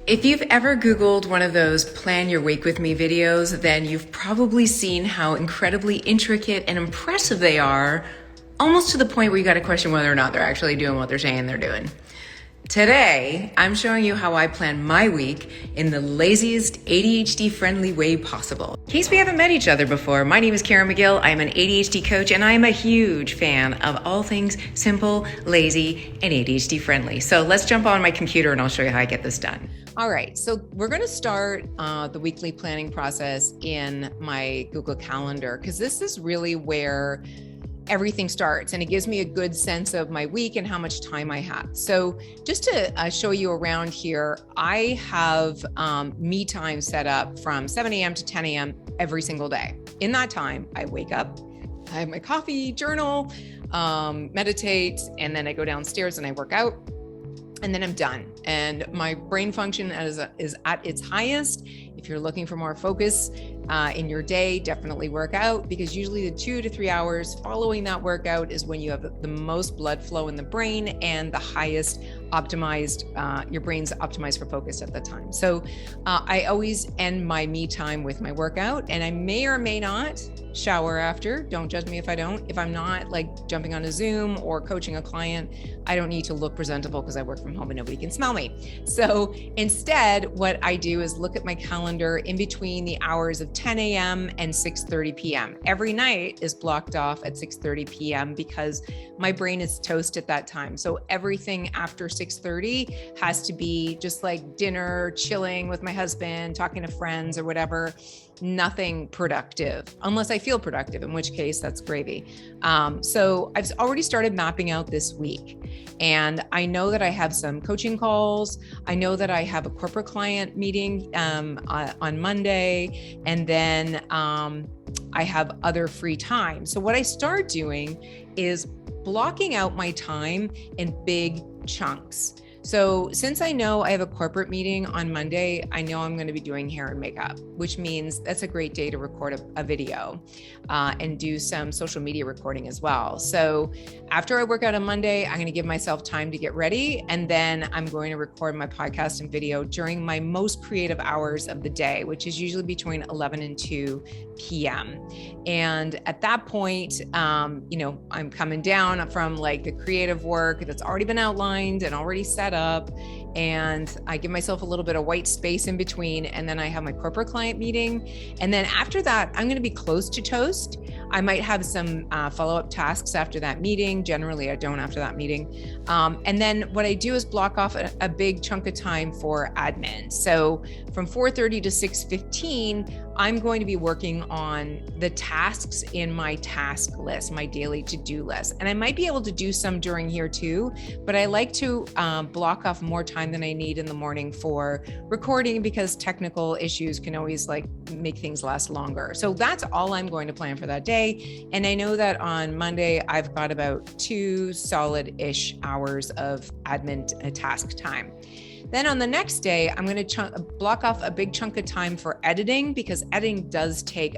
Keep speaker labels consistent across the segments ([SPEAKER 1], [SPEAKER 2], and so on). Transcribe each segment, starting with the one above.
[SPEAKER 1] If you've ever Googled one of those plan your week with me videos, then you've probably seen how incredibly intricate and impressive they are, almost to the point where you got to question whether or not they're actually doing what they're saying they're doing. Today, I'm showing you how I plan my week in the laziest ADHD friendly way possible. In case we haven't met each other before, my name is Karen McGill. I'm an ADHD coach and I'm a huge fan of all things simple, lazy, and ADHD friendly. So let's jump on my computer and I'll show you how I get this done. All right, so we're gonna start the weekly planning process in my Google Calendar because this is really where everything starts, and it gives me a good sense of my week and how much time I have. So just to show you around here, I have me time set up from 7 a.m. to 10 a.m. every single day. In that time, I wake up, I have my coffee, journal, meditate, and then I go downstairs and I work out. And then I'm done. And my brain function is at its highest. If you're looking for more focus in your day, definitely work out, because usually the 2 to 3 hours following that workout is when you have the most blood flow in the brain and the highest optimized, your brain's optimized for focus at the time. So I always end my me time with my workout, and I may or may not shower after. Don't judge me if I don't. If I'm not like jumping on a Zoom or coaching a client, I don't need to look presentable because I work from home and nobody can smell me. So instead, what I do is look at my calendar in between the hours of 10 a.m. and 6:30 p.m. Every night is blocked off at 6:30 p.m. because my brain is toast at that time. So everything after 6:30 has to be just like dinner, chilling with my husband, talking to friends or whatever. Nothing productive, unless I feel productive, in which case that's gravy. So I've already started mapping out this week, and I know that I have some coaching calls. I know that I have a corporate client meeting on Monday, and then I have other free time. So what I start doing is blocking out my time in big chunks. So since I know I have a corporate meeting on Monday, I know I'm going to be doing hair and makeup, which means that's a great day to record a video and do some social media recording as well. So after I work out on Monday, I'm going to give myself time to get ready, and then I'm going to record my podcast and video during my most creative hours of the day, which is usually between 11 and 2 p.m. And at that point, I'm coming down from like the creative work that's already been outlined and already set up, and I give myself a little bit of white space in between, and then I have my corporate client meeting. And then after that, I'm going to be close to toast. I might have some follow-up tasks after that meeting. Generally, I don't after that meeting. And then what I do is block off a big chunk of time for admin. So from 4:30 to 6:15, I'm going to be working on the tasks in my task list, my daily to-do list. And I might be able to do some during here too, but I like to block off more time than I need in the morning for recording, because technical issues can always like make things last longer. So that's all I'm going to plan for that day. And I know that on Monday, I've got about 2 solid-ish hours of admin task time. Then on the next day, I'm going to block off a big chunk of time for editing, because editing does take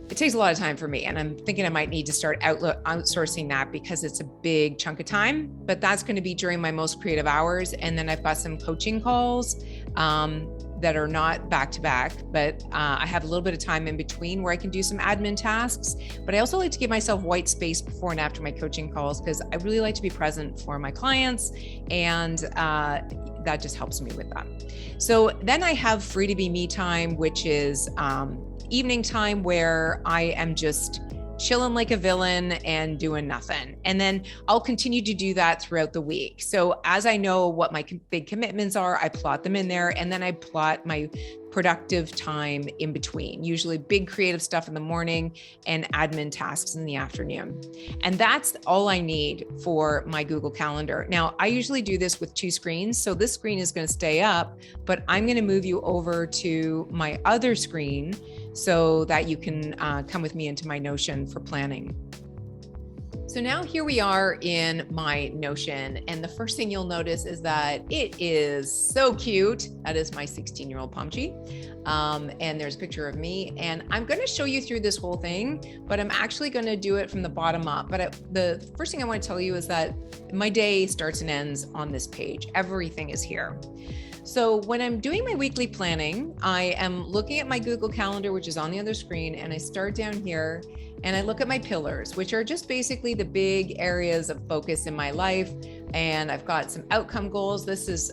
[SPEAKER 1] it takes a lot of time for me. And I'm thinking I might need to start outsourcing that, because it's a big chunk of time, but that's going to be during my most creative hours. And then I've got some coaching calls that are not back to back, but I have a little bit of time in between where I can do some admin tasks. But I also like to give myself white space before and after my coaching calls, because I really like to be present for my clients, and that just helps me with that. So then I have free to be me time, which is evening time, where I am just chilling like a villain and doing nothing. And then I'll continue to do that throughout the week. So as I know what my big commitments are, I plot them in there, and then I plot my productive time in between, usually big creative stuff in the morning and admin tasks in the afternoon. And that's all I need for my Google Calendar. Now, I usually do this with 2 screens. So this screen is going to stay up, but I'm going to move you over to my other screen so that you can come with me into my Notion for planning. So now here we are in my Notion, and the first thing you'll notice is that it is so cute. That is my 16-year-old Pomchi. And there's a picture of me, and I'm going to show you through this whole thing, but I'm actually going to do it from the bottom up. But the first thing I want to tell you is that my day starts and ends on this page. Everything is here. So when I'm doing my weekly planning, I am looking at my Google Calendar, which is on the other screen, and I start down here and I look at my pillars, which are just basically the big areas of focus in my life. And I've got some outcome goals. This is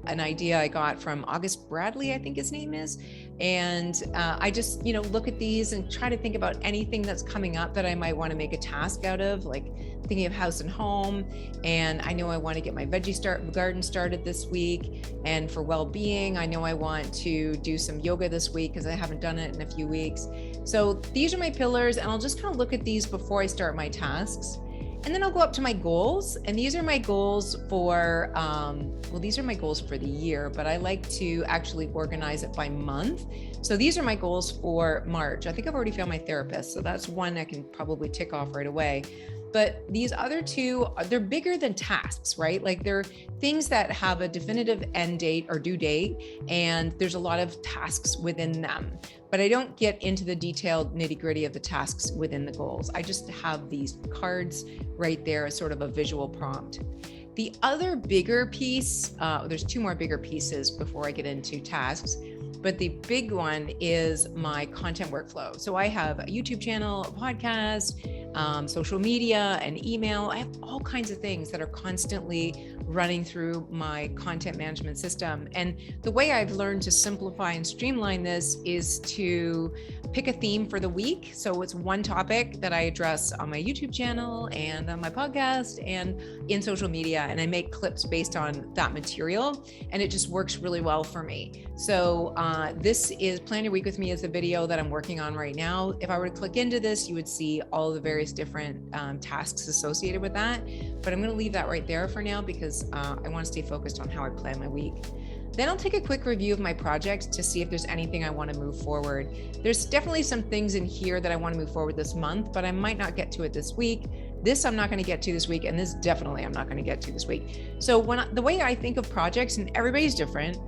[SPEAKER 1] an idea I got from August Bradley, I think his name is. And I just, look at these and try to think about anything that's coming up that I might want to make a task out of, like thinking of house and home. And I know I want to get my veggie garden started this week. And for well-being, I know I want to do some yoga this week because I haven't done it in a few weeks. So these are my pillars, and I'll just kind of look at these before I start my tasks. And then I'll go up to my goals, and these are my goals for, these are my goals for the year, but I like to actually organize it by month. So these are my goals for March. I think I've already found my therapist, so that's one I can probably tick off right away. But these other two, they're bigger than tasks, right? Like they're things that have a definitive end date or due date, and there's a lot of tasks within them. But I don't get into the detailed nitty-gritty of the tasks within the goals. I just have these cards right there as sort of a visual prompt. The other bigger piece, there's two more bigger pieces before I get into tasks, but the big one is my content workflow. So I have a YouTube channel, a podcast, social media, and email. I have all kinds of things that are constantly running through my content management system. And the way I've learned to simplify and streamline this is to pick a theme for the week. So it's one topic that I address on my YouTube channel and on my podcast and in social media. And I make clips based on that material, and it just works really well for me. So this is Plan Your Week With Me is a video that I'm working on right now. If I were to click into this, you would see all the various different tasks associated with that. But I'm going to leave that right there for now because I want to stay focused on how I plan my week. Then I'll take a quick review of my project to see if there's anything I want to move forward. There's definitely some things in here that I want to move forward this month, but I might not get to it this week. This I'm not going to get to this week, and this definitely I'm not going to get to this week. So the way I think of projects, and everybody's different,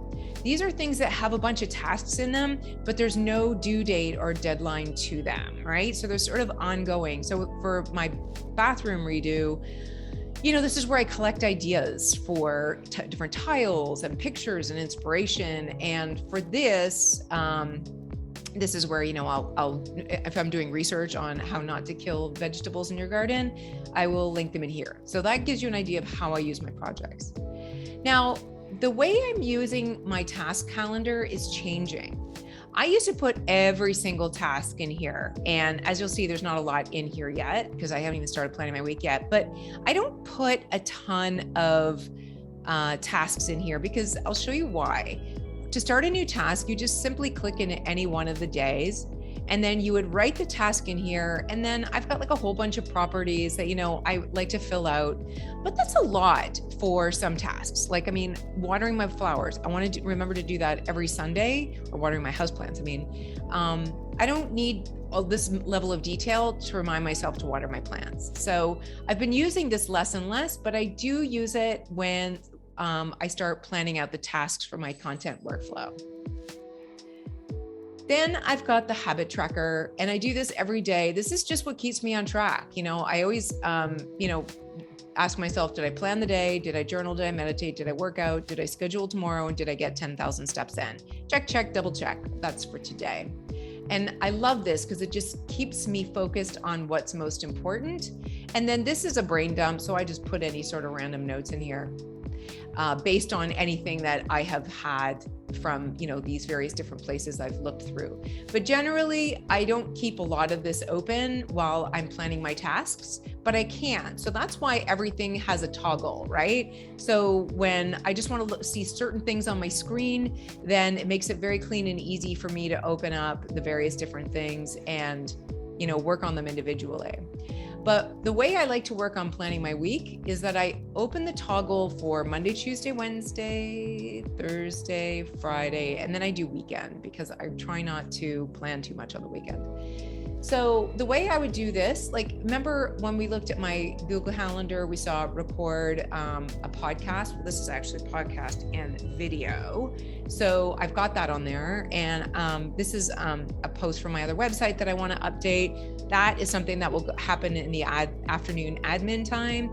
[SPEAKER 1] these are things that have a bunch of tasks in them, but there's no due date or deadline to them, right? So they're sort of ongoing. So for my bathroom redo, this is where I collect ideas for different tiles and pictures and inspiration. And for this, this is where, I'll if I'm doing research on how not to kill vegetables in your garden, I will link them in here. So that gives you an idea of how I use my projects. Now, the way I'm using my task calendar is changing. I used to put every single task in here. And as you'll see, there's not a lot in here yet because I haven't even started planning my week yet, but I don't put a ton of tasks in here because I'll show you why. To start a new task, you just simply click in any one of the days, and then you would write the task in here. And then I've got like a whole bunch of properties that, I like to fill out, but that's a lot for some tasks. Like, watering my flowers. I want to remember to do that every Sunday, or watering my houseplants. I don't need all this level of detail to remind myself to water my plants. So I've been using this less and less, but I do use it when I start planning out the tasks for my content workflow. Then I've got the habit tracker, and I do this every day. This is just what keeps me on track. I always, ask myself, did I plan the day? Did I journal? Did I meditate? Did I work out? Did I schedule tomorrow? And did I get 10,000 steps in? Check, check, double check. That's for today. And I love this because it just keeps me focused on what's most important. And then this is a brain dump. So I just put any sort of random notes in here based on anything that I have had from, these various different places I've looked through. But generally, I don't keep a lot of this open while I'm planning my tasks, but I can. So that's why everything has a toggle, right? So when I just want to see certain things on my screen, then it makes it very clean and easy for me to open up the various different things and, work on them individually. But the way I like to work on planning my week is that I open the toggle for Monday, Tuesday, Wednesday, Thursday, Friday, and then I do weekend because I try not to plan too much on the weekend. So the way I would do this, remember when we looked at my Google Calendar, we saw record a podcast. Well, this is actually a podcast and video. So I've got that on there. And this is a post from my other website that I want to update. That is something that will happen in the afternoon admin time.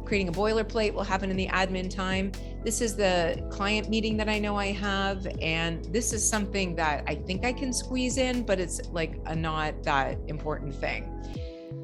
[SPEAKER 1] Creating a boilerplate will happen in the admin time. This is the client meeting that I know I have. And this is something that I think I can squeeze in, but it's like a not that important thing.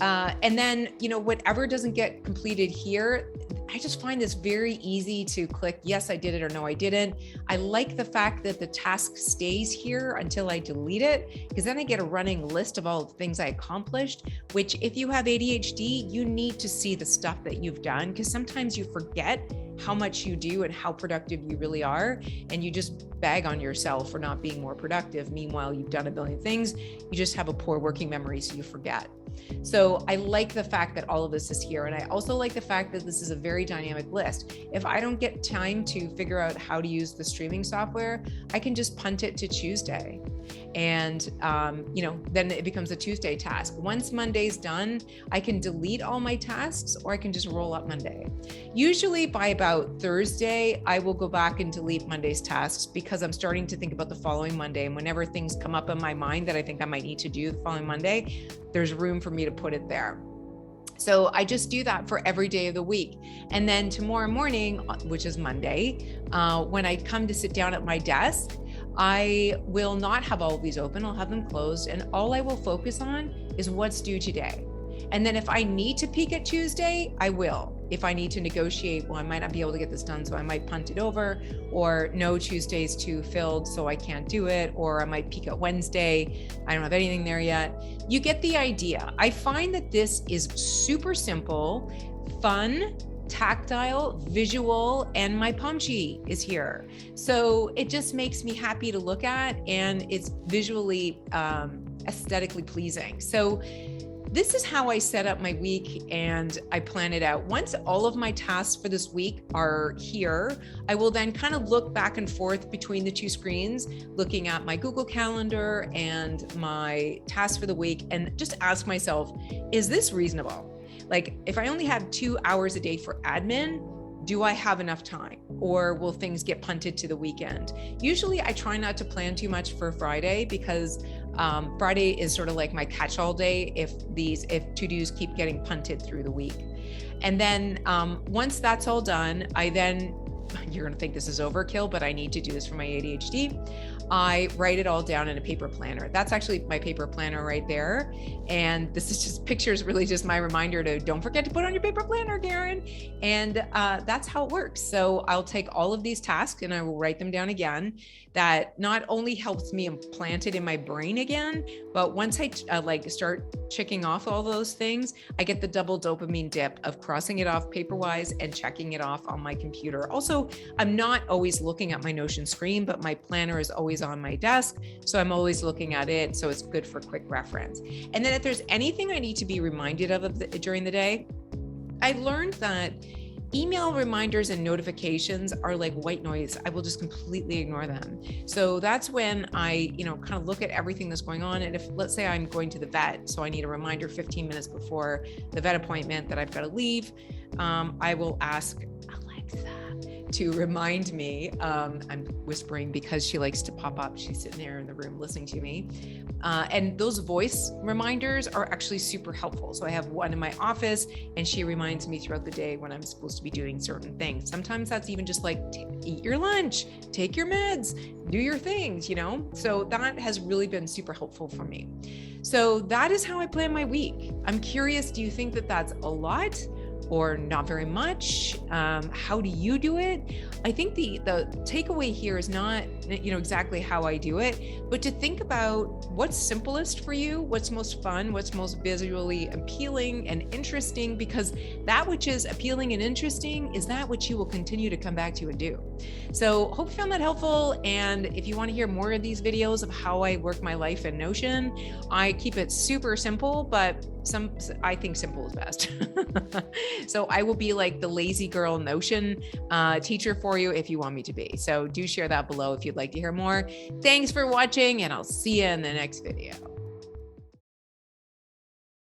[SPEAKER 1] And then, whatever doesn't get completed here, I just find this very easy to click, yes, I did it, or no, I didn't. I like the fact that the task stays here until I delete it, because then I get a running list of all the things I accomplished, which if you have ADHD, you need to see the stuff that you've done, because sometimes you forget how much you do and how productive you really are. And you just bag on yourself for not being more productive. Meanwhile, you've done a billion things. You just have a poor working memory, so you forget. So I like the fact that all of this is here. And I also like the fact that this is a very dynamic list. If I don't get time to figure out how to use the streaming software, I can just punt it to Tuesday. And, then it becomes a Tuesday task. Once Monday's done, I can delete all my tasks, or I can just roll up Monday. Usually by about Thursday, I will go back and delete Monday's tasks, because I'm starting to think about the following Monday. And whenever things come up in my mind that I think I might need to do the following Monday, there's room for me to put it there. So I just do that for every day of the week. And then tomorrow morning, which is Monday, when I come to sit down at my desk, I will not have all of these open. I'll have them closed. And all I will focus on is what's due today. And then if I need to peek at Tuesday, I will. If I need to negotiate, well, I might not be able to get this done, so I might punt it over, or no, Tuesday's too filled, so I can't do it, or I might peek at Wednesday. I don't have anything there yet. You get the idea. I find that this is super simple, fun, tactile, visual, and my Pomchi is here. So it just makes me happy to look at, and it's visually, aesthetically pleasing. So this is how I set up my week and I plan it out. Once all of my tasks for this week are here, I will then kind of look back and forth between the two screens, looking at my Google Calendar and my tasks for the week, and just ask myself, is this reasonable? Like, if I only have 2 hours a day for admin, do I have enough time, or will things get punted to the weekend? Usually I try not to plan too much for Friday, because Friday is sort of like my catch-all day if to-dos keep getting punted through the week. And then once that's all done, you're gonna think this is overkill, but I need to do this for my ADHD. I write it all down in a paper planner. That's actually my paper planner right there. And this is just pictures, really just my reminder to don't forget to put on your paper planner, Karen. And that's how it works. So I'll take all of these tasks and I will write them down again. That not only helps me implant it in my brain again, but once I start checking off all those things, I get the double dopamine dip of crossing it off paper-wise and checking it off on my computer. Also, I'm not always looking at my Notion screen, but my planner is always on my desk. So I'm always looking at it. So it's good for quick reference. And then if there's anything I need to be reminded of during the day, I learned that email reminders and notifications are like white noise. I will just completely ignore them. So that's when I, kind of look at everything that's going on. And if, let's say I'm going to the vet, so I need a reminder 15 minutes before the vet appointment that I've got to leave, I will ask Alexa to remind me. I'm whispering because she likes to pop up. She's sitting there in the room listening to me. And those voice reminders are actually super helpful. So I have one in my office and she reminds me throughout the day when I'm supposed to be doing certain things. Sometimes that's even just like, eat your lunch, take your meds, do your things, So that has really been super helpful for me. So that is how I plan my week. I'm curious, do you think that that's a lot or not very much? How do you do it? I think the takeaway here is not, exactly how I do it, but to think about what's simplest for you, what's most fun, what's most visually appealing and interesting, because that which is appealing and interesting is that which you will continue to come back to and do. So hope you found that helpful. And if you want to hear more of these videos of how I work my life in Notion, I keep it super simple, but I think simple is best. So I will be like the lazy girl Notion teacher for you if you want me to be. So do share that below if you'd like to hear more. Thanks for watching, and I'll see you in the next video.